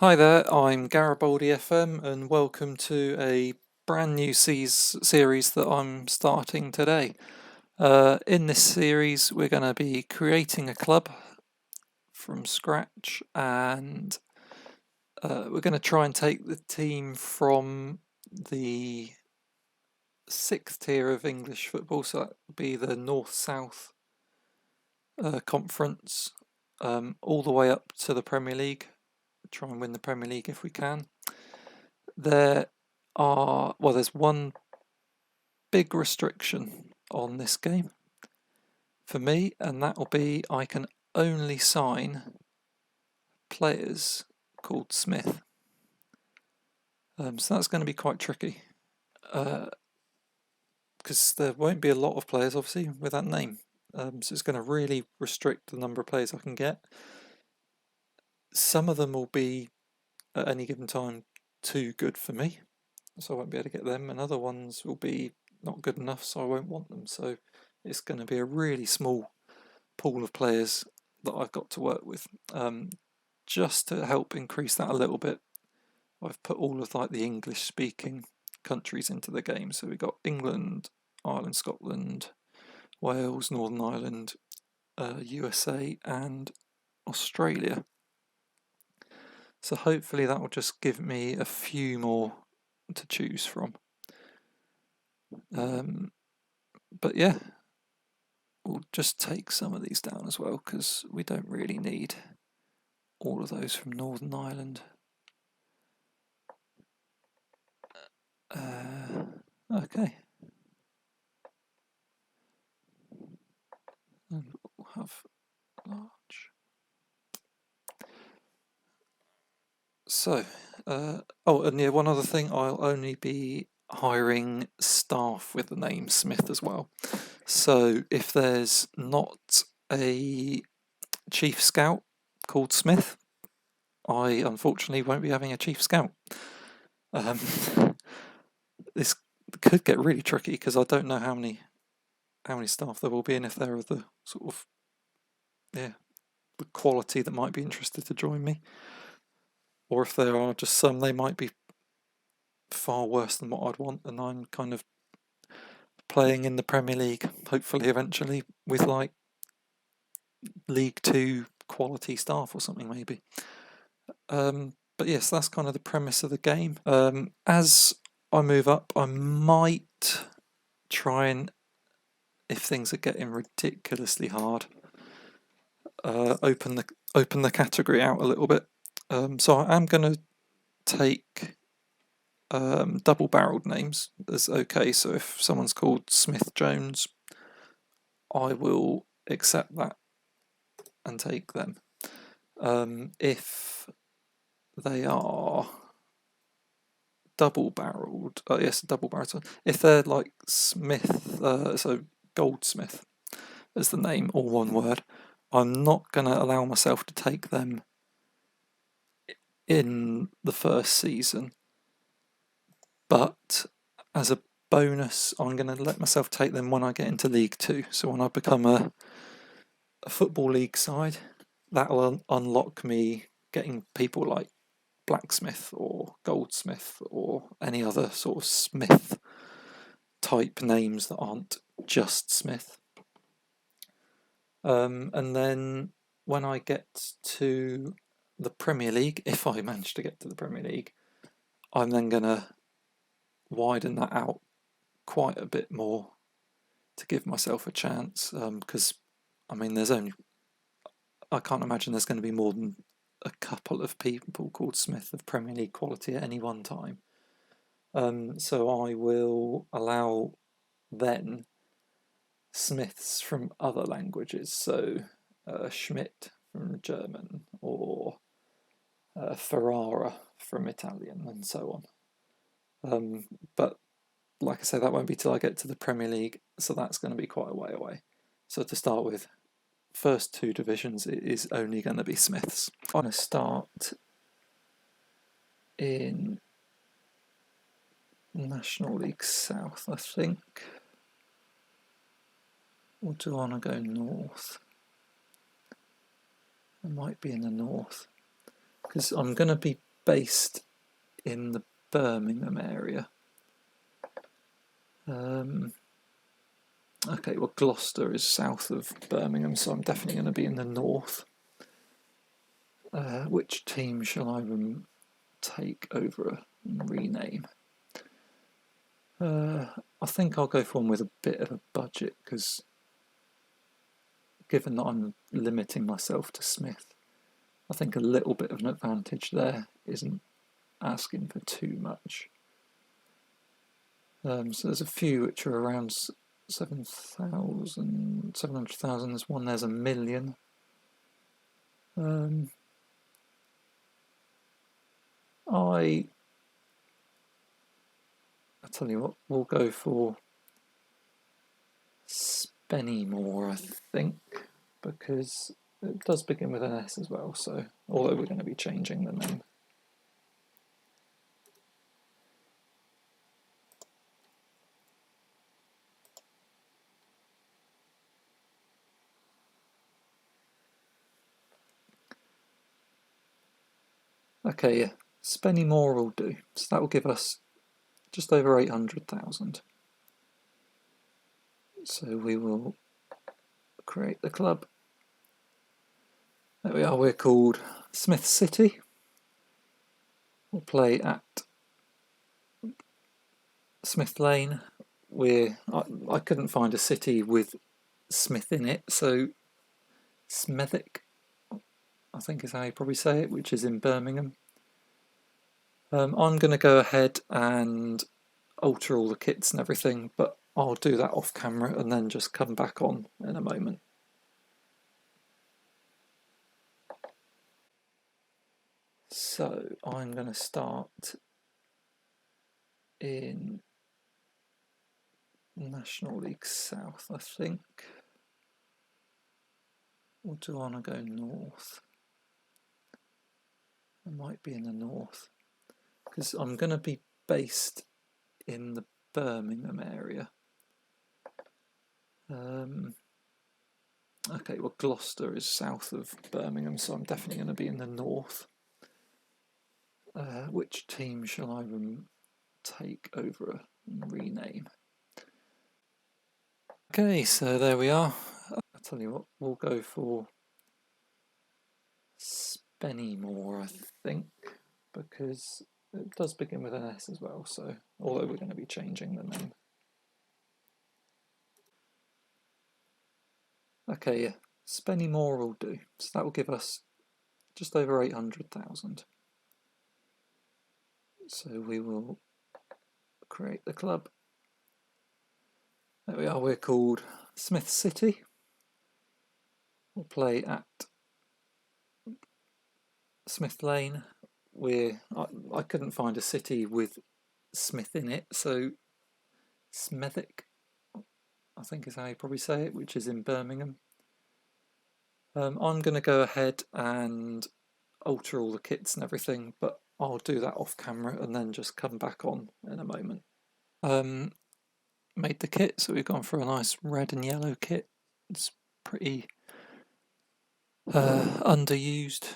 Hi there, I'm Garibaldi FM and welcome to a brand new series that I'm starting today. In this series, we're going to be creating a club from scratch and we're going to try and take the team from the sixth tier of English football, so that would be the North-South Conference, all the way up to the Premier League. Try and win the Premier League if we can. There's one big restriction on this game for me, and that will be I can only sign players called Smith. So that's going to be quite tricky because there won't be a lot of players, obviously, with that name. So it's going to really restrict the number of players I can get. Some of them will be, at any given time, too good for me, so I won't be able to get them, and other ones will be not good enough, so I won't want them. So it's going to be a really small pool of players that I've got to work with. Just to help increase that a little bit, I've put all of the English-speaking countries into the game. So we've got England, Ireland, Scotland, Wales, Northern Ireland, USA, and Australia. So hopefully that will just give me a few more to choose from. But yeah, we'll just take some of these down as well because we don't really need all of those from Northern Ireland. Okay. And we'll have large. So, and yeah, one other thing, I'll only be hiring staff with the name Smith as well. So if there's not a chief scout called Smith, I unfortunately won't be having a chief scout. This could get really tricky because I don't know how many staff there will be, and if there are the sort of the quality that might be interested to join me, or if there are just some, they might be far worse than what I'd want, and I'm kind of playing in the Premier League, hopefully eventually, with League 2 quality staff or something maybe. But yes, that's kind of the premise of the game. As I move up, I might try and, if things are getting ridiculously hard, open the category out a little bit. So I am going to take double-barreled names as okay. So if someone's called Smith Jones, I will accept that and take them. If they are double-barreled, yes, double-barreled. If they're like Smith, so Goldsmith as the name, all one word, I'm not going to allow myself to take them in the first season. But as a bonus, I'm going to let myself take them when I get into League 2. So when I become a Football League side, that'll unlock me getting people like Blacksmith or Goldsmith or any other sort of Smith type names that aren't just Smith. And then when I get to the Premier League, if I manage to get to the Premier League, I'm then going to widen that out quite a bit more to give myself a chance, because I mean I can't imagine there's going to be more than a couple of people called Smith of Premier League quality at any one time. So I will allow then Smiths from other languages, so Scmidt from German, or Ferrara from Italian, and so on. But like I say, that won't be till I get to the Premier League, so that's going to be quite a way away. So to start with, first two divisions, it is only going to be Smiths. I'm going to start in National League South, I think. Or do I want to go north? I might be in the north, because I'm going to be based in the Birmingham area. Okay, well, Gloucester is south of Birmingham, so I'm definitely going to be in the north. Which team shall I take over and rename? I think I'll go for one with a bit of a budget, because given that I'm limiting myself to Smith, I think a little bit of an advantage there isn't asking for too much. So there's a few which are around 700,000. There's one, there's 1 million. I tell you what, we'll go for Spennymoor, I think, because it does begin with an S as well, so although we're going to be changing the name. Okay, yeah, Spennymoor will do. So that will give us just over 800,000. So we will create the club. There we are, we're called Smith City. We'll play at Smith Lane. I couldn't find a city with Smith in it, so Smethic, I think is how you probably say it, which is in Birmingham. I'm going to go ahead and alter all the kits and everything, but I'll do that off camera and then just come back on in a moment. So I'm going to start in National League South, I think. Or do I want to go north? I might be in the north, because I'm going to be based in the Birmingham area. Okay, well, Gloucester is south of Birmingham, so I'm definitely going to be in the north. Which team shall I take over and rename? Okay, so there we are. I'll tell you what, we'll go for Spennymoor, I think, because it does begin with an S as well, so although we're going to be changing the name. Okay, yeah, Spennymoor will do. So that will give us just over 800,000. So we will create the club. There we are, we're called Smith City. We'll play at Smith Lane. I couldn't find a city with Smith in it, so Smethic, I think is how you probably say it, which is in Birmingham. I'm going to go ahead and alter all the kits and everything, but I'll do that off camera and then just come back on in a moment. Made the kit, so we've gone for a nice red and yellow kit. It's pretty underused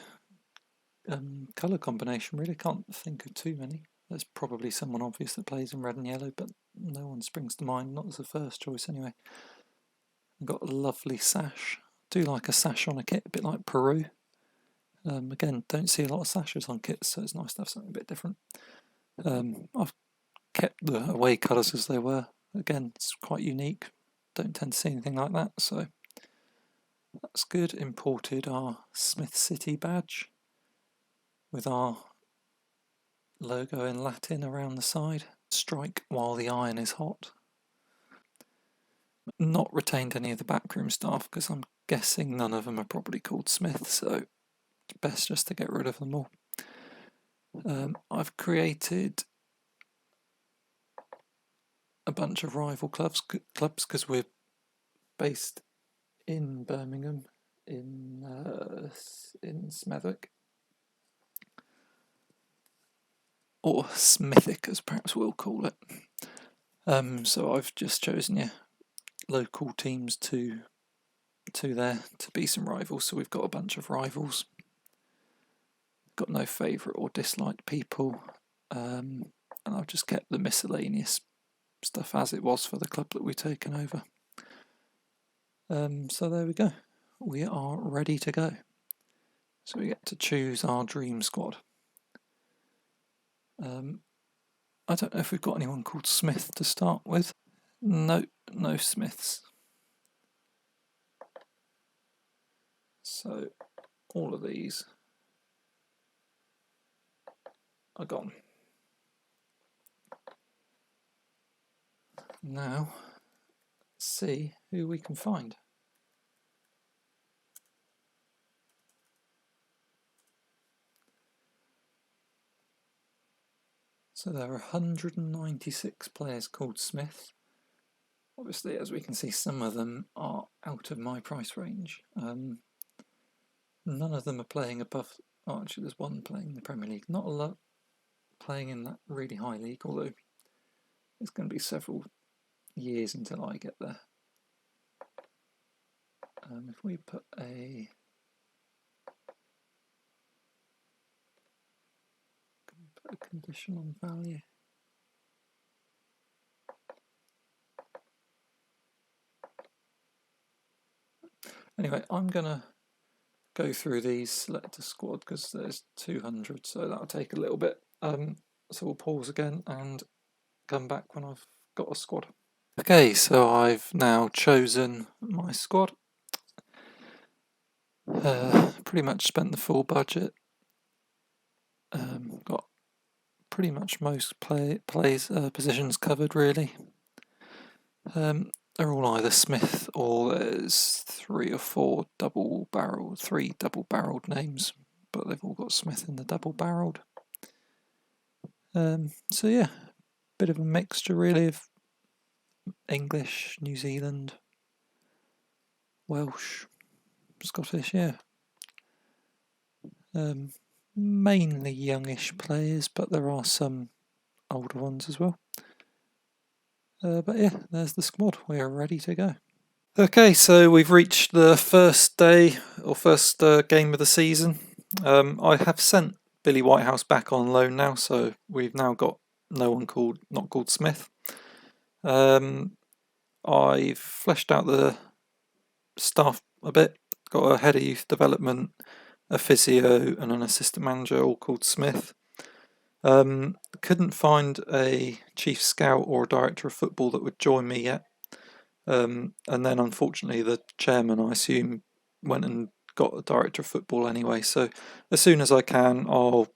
colour combination, really. Can't think of too many. There's probably someone obvious that plays in red and yellow, but no one springs to mind, not as a first choice anyway. I've got a lovely sash. Do like a sash on a kit, a bit like Peru. Again, don't see a lot of sashes on kits, so it's nice to have something a bit different. I've kept the away colours as they were. Again, it's quite unique. Don't tend to see anything like that, so that's good. Imported our Smith City badge with our logo in Latin around the side. Strike while the iron is hot. Not retained any of the backroom staff because I'm guessing none of them are probably called Smith, so it's best just to get rid of them all. I've created a bunch of rival clubs because we're based in Birmingham, in Smethwick, or Smithic as perhaps we'll call it. So I've just chosen local teams to there to be some rivals. So we've got a bunch of rivals. got no favourite or disliked people, and I've just kept the miscellaneous stuff as it was for the club that we've taken over. So there we go. We are ready to go. So we get to choose our dream squad. I don't know if we've got anyone called Smith to start with. No Smiths. So all of these are gone. Now, let's see who we can find. So there are 196 players called Smith. Obviously, as we can see, some of them are out of my price range. None of them are playing above... Oh, actually, there's one playing in the Premier League. Not a lot playing in that really high league, although it's going to be several years until I get there. If we put a condition on value. Anyway, I'm going to go through these, select a squad, because there's 200, so that'll take a little bit. So we'll pause again and come back when I've got a squad. Okay, so I've now chosen my squad. Pretty much spent the full budget. Got pretty much most positions covered, really. They're all either Smith or there's three double-barreled names, but they've all got Smith in the double-barreled. So yeah, bit of a mixture really of English, New Zealand, Welsh, Scottish, yeah. Mainly youngish players, but there are some older ones as well. But yeah, there's the squad. We are ready to go. Okay, so we've reached the first day or first game of the season. I have sent Billy Whitehouse back on loan now, so we've now got no one not called Smith. I've fleshed out the staff a bit. Got a head of youth development, a physio, and an assistant manager, all called Smith. Couldn't find a chief scout or a director of football that would join me yet. And then unfortunately the chairman, I assume, went and got a director of football anyway. So as soon as I can, I'll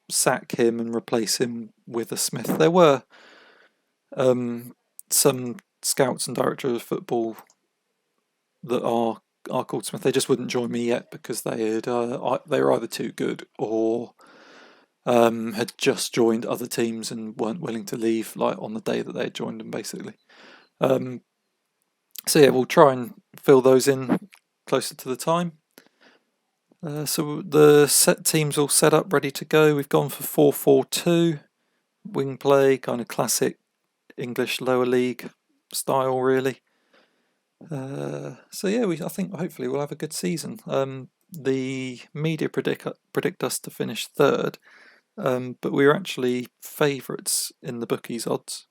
sack him and replace him with a Smith. There were some scouts and directors of football that are called Smith. They just wouldn't join me yet because they were either too good or had just joined other teams and weren't willing to leave like on the day that they had joined them, basically. So yeah, we'll try and fill those in closer to the time. So the set team's all set up, ready to go. We've gone for 4-4-2, wing play, kind of classic English lower league style, really. So yeah, I think hopefully we'll have a good season. The media predict us to finish third, but we're actually favourites in the bookies odds.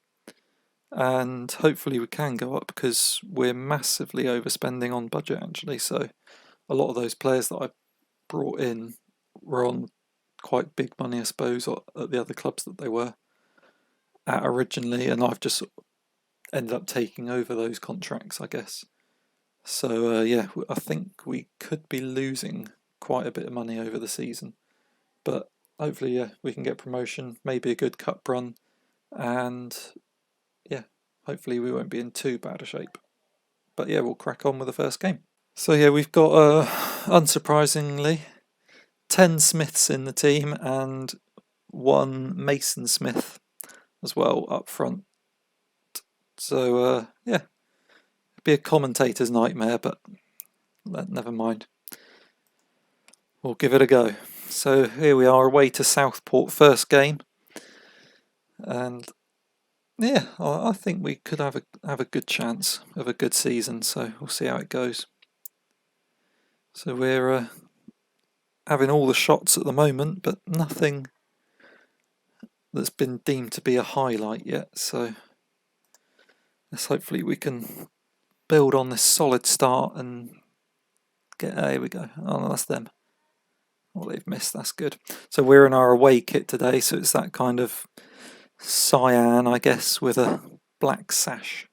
And hopefully we can go up because we're massively overspending on budget, actually. So a lot of those players that I brought in were on quite big money, I suppose, at the other clubs that they were at originally, and I've just ended up taking over those contracts, I guess. So yeah, I think we could be losing quite a bit of money over the season, but hopefully, yeah, we can get promotion, maybe a good cup run, and yeah, hopefully we won't be in too bad a shape. But yeah, we'll crack on with the first game. So yeah, we've got, unsurprisingly, 10 Smiths in the team and 1 Mason Smith as well up front. So yeah, it'd be a commentator's nightmare, but never mind. We'll give it a go. So here we are, away to Southport, first game. And yeah, I think we could have a good chance of a good season, so we'll see how it goes. So we're having all the shots at the moment, but nothing that's been deemed to be a highlight yet. So let's hopefully we can build on this solid start and get. There we go. Oh no, that's them. Well, they've missed. That's good. So we're in our away kit today, so it's that kind of cyan, I guess, with a black sash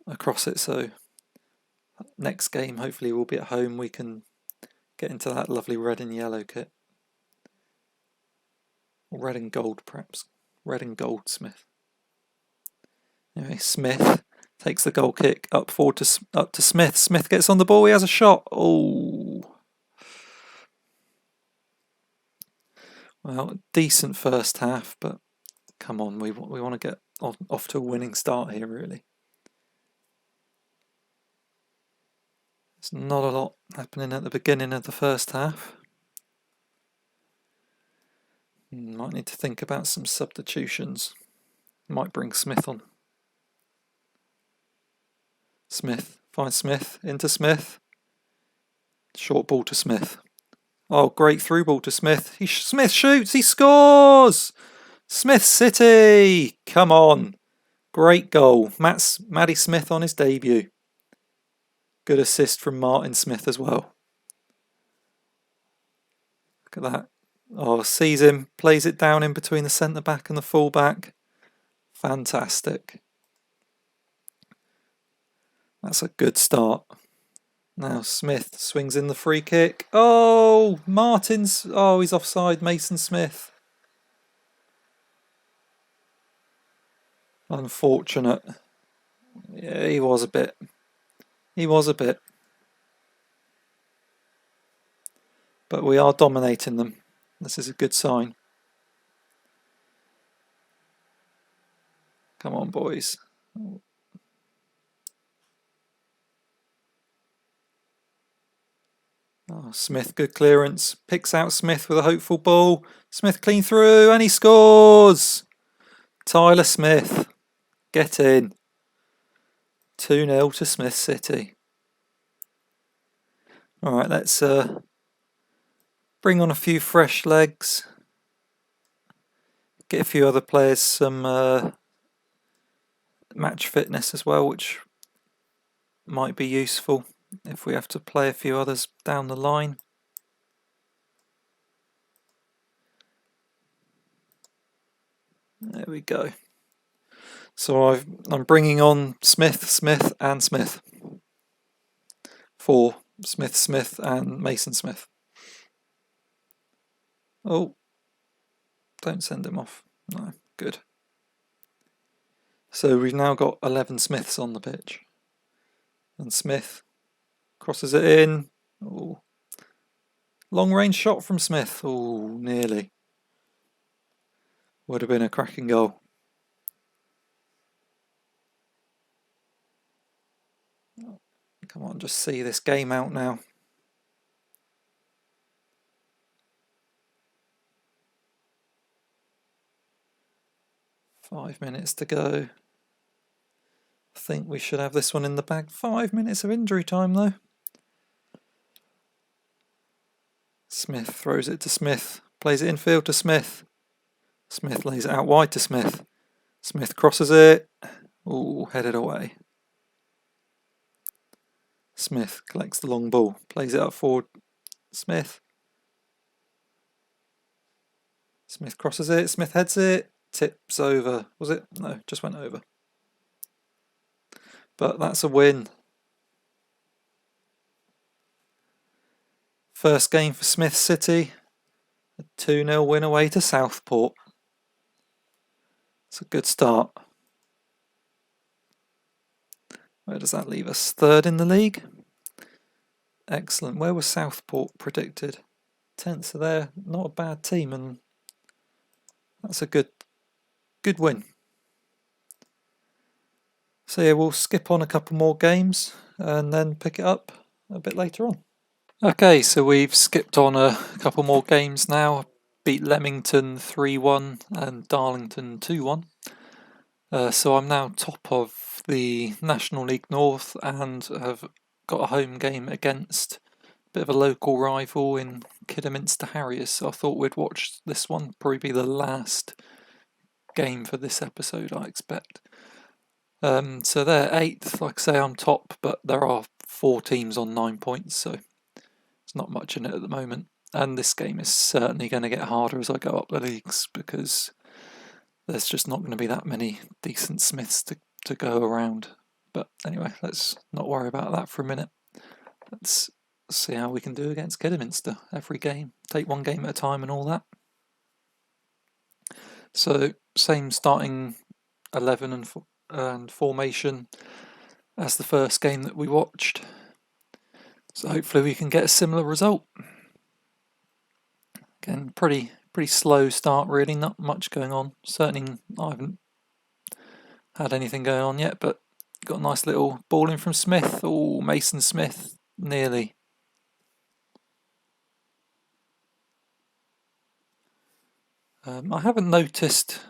across it. So next game, hopefully we'll be at home, we can get into that lovely red and yellow kit. Or red and gold, perhaps. Red and gold Smith. Anyway, Smith takes the goal kick up to Smith. Smith gets on the ball. He has a shot. Oh, well, decent first half, but come on, we want to get off to a winning start here, really. There's not a lot happening at the beginning of the first half. Might need to think about some substitutions. Might bring Smith on. Smith, finds Smith, into Smith. Short ball to Smith. Oh, great through ball to Smith. Smith shoots, he scores! Smith City! Come on. Great goal. Maddie Smith on his debut. Good assist from Martin Smith as well. Look at that. Oh, sees him, plays it down in between the centre-back and the full-back. Fantastic. That's a good start. Now Smith swings in the free kick. Oh, Martin's... Oh, he's offside, Mason Smith. Unfortunate. Yeah, he was a bit. He was a bit. But we are dominating them. This is a good sign. Come on, boys. Oh, Smith, good clearance. Picks out Smith with a hopeful ball. Smith clean through and he scores! Tyler Smith. Get in. 2-0 to Smith City. Alright, let's bring on a few fresh legs. Get a few other players some match fitness as well, which might be useful if we have to play a few others down the line. There we go. So I'm bringing on Smith and Smith for Smith and Mason Smith. Oh, don't send him off. No, good. So we've now got 11 Smiths on the pitch. And Smith crosses it in. Oh, long range shot from Smith. Oh, nearly. Would have been a cracking goal. Come on, just see this game out now. Five minutes to go. I think we should have this one in the bag. 5 minutes of injury time though. Smith throws it to Smith. Plays it infield to Smith. Smith lays it out wide to Smith. Smith crosses it. Ooh, headed away. Smith collects the long ball. Plays it up forward. Smith. Smith crosses it. Smith heads it. Tips over. Was it? No, just went over. But that's a win. First game for Smith City. A 2-0 win away to Southport. It's a good start. Where does that leave us? Third in the league? Excellent. Where was Southport predicted? 10th, so they're not a bad team, and that's a good win. So yeah, we'll skip on a couple more games and then pick it up a bit later on. Okay, so we've skipped on a couple more games now. Beat Leamington 3-1 and Darlington 2-1. So I'm now top of the National League North and have got a home game against bit of a local rival in Kidderminster Harriers, so I thought we'd watch this one. Probably be the last game for this episode, I expect. So they're 8th. Like I say, I'm top, but there are 4 teams on 9 points, so there's not much in it at the moment. And this game is certainly going to get harder as I go up the leagues, because there's just not going to be that many decent Smiths to go around. But anyway, let's not worry about that for a minute. Let's see how we can do against Kidderminster every game. Take one game at a time and all that. So same starting 11 and formation as the first game that we watched. So hopefully we can get a similar result. Again, pretty slow start really, not much going on. Certainly I haven't had anything going on yet, but got a nice little ball in from Smith. Oh, Mason Smith, nearly. I haven't noticed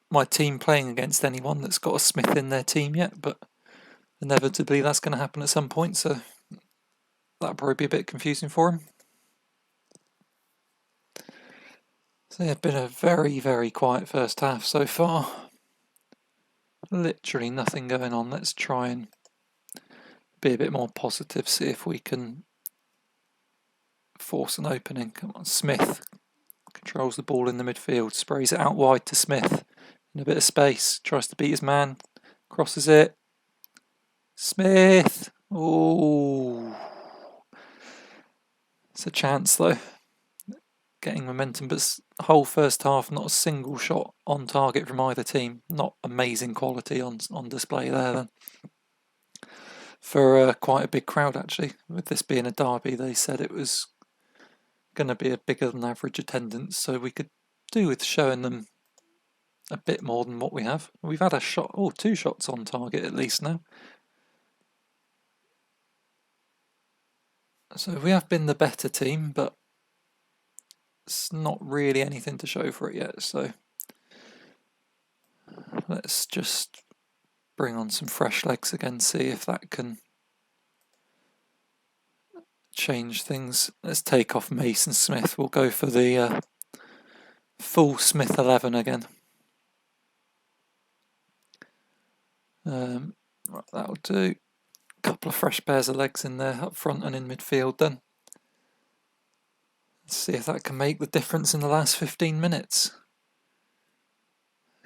my team playing against anyone that's got a Smith in their team yet, but inevitably that's going to happen at some point, so that'll probably be a bit confusing for him. So yeah, been a very quiet first half so far. Literally nothing going on. Let's try and be a bit more positive, see if we can force an opening. Come on, Smith controls the ball in the midfield, sprays it out wide to Smith in a bit of space, tries to beat his man, crosses it. Smith! Oh, it's a chance though. Getting momentum, but whole first half, not a single shot on target from either team. Not amazing quality on display there then. For quite a big crowd actually. With this being a derby, they said it was going to be a bigger than average attendance, so we could do with showing them a bit more than what we have. We've had a shot, 2 shots on target at least now. So we have been the better team, but it's not really anything to show for it yet, so let's just bring on some fresh legs again, see if that can change things. Let's take off Mason Smith. We'll go for the full Smith 11 again. Right, that'll do. Couple of fresh pairs of legs in there, up front and in midfield then. Let's see if that can make the difference in the last 15 minutes.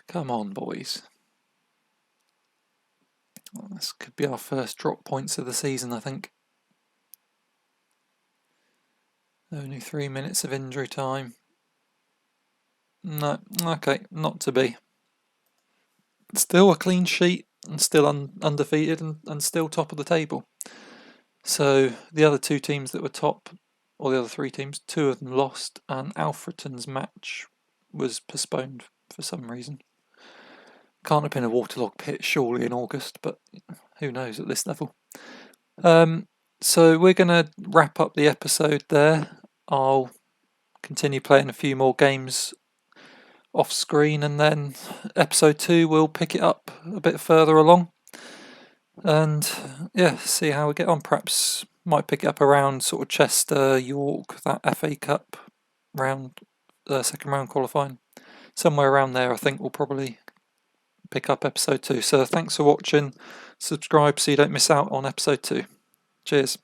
Come on, boys. Well, this could be our first drop points of the season, I think. Only 3 minutes of injury time. No, okay, not to be. Still a clean sheet and still undefeated and still top of the table. So the other 2 teams that were top, or the other 3 teams, 2 of them lost, and Alfreton's match was postponed for some reason. Can't have been a waterlogged pit surely in August, but who knows at this level. So we're going to wrap up the episode there. I'll continue playing a few more games off screen, and then episode 2 we'll pick it up a bit further along and yeah, see how we get on. Perhaps might pick it up around sort of Chester, York, that FA Cup round, second round qualifying, somewhere around there I think we'll probably pick up episode 2. So thanks for watching, subscribe so you don't miss out on episode 2. Cheers.